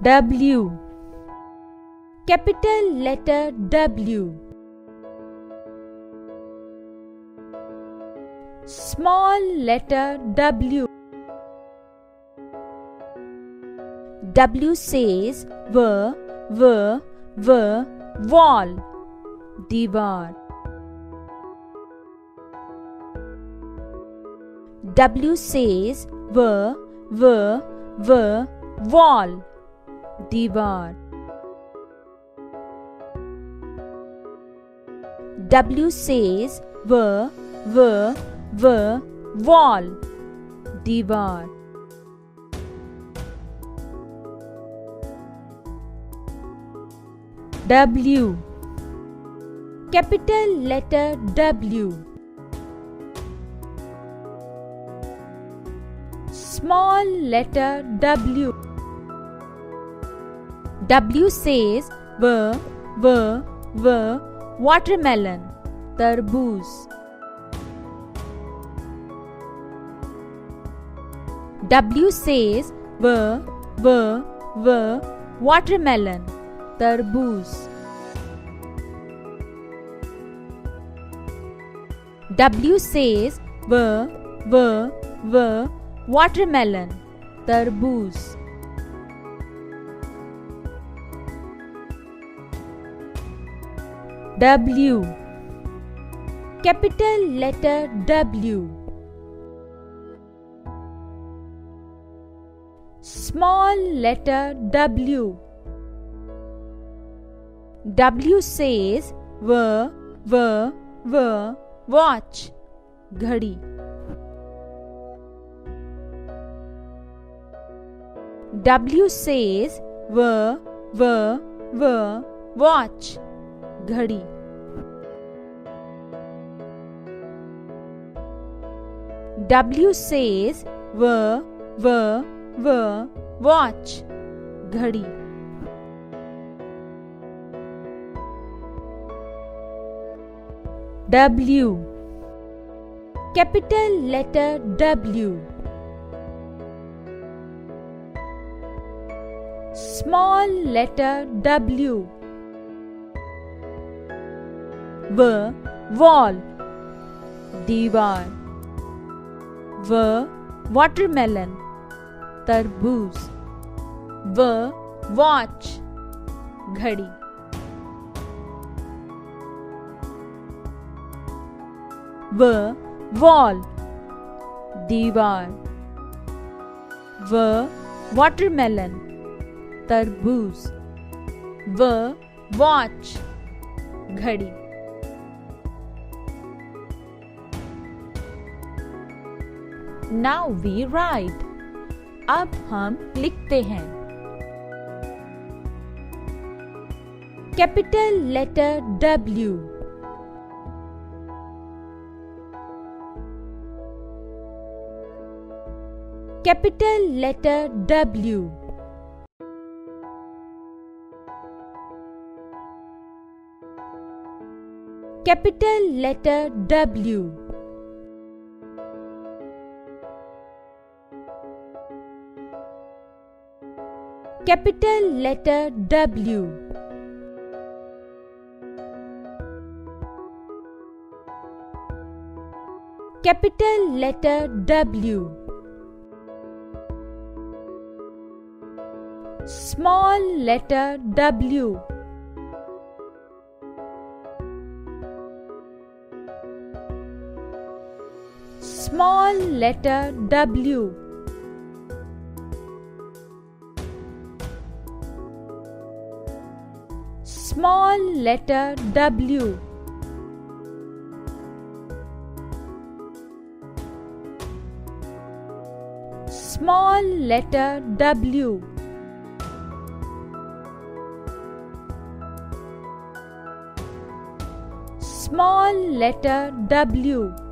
W. Capital letter W. Small letter W. W says wall, दीवार. W says wall, दीवार. W says wall, दीवार. W. Capital letter W. Small letter W. W says watermelon, तरबूज. W says watermelon, तरबूज. W says watermelon, तरबूज. W. Capital letter W. Small letter W. W says watch, घड़ी. W says watch, घड़ी. W says watch, घड़ी. W. Capital letter W. Small letter W. Wall, दीवार. Watermelon, तरबूज. Watch, घड़ी. Wall, दीवार. Watermelon, तरबूज. Watch, घड़ी. Now we write. अब हम लिखते हैं. Capital letter W. Capital letter W. Capital letter W. Capital letter W. Capital letter W. Small letter W. Small letter W. Small letter W. Small letter W. Small letter W.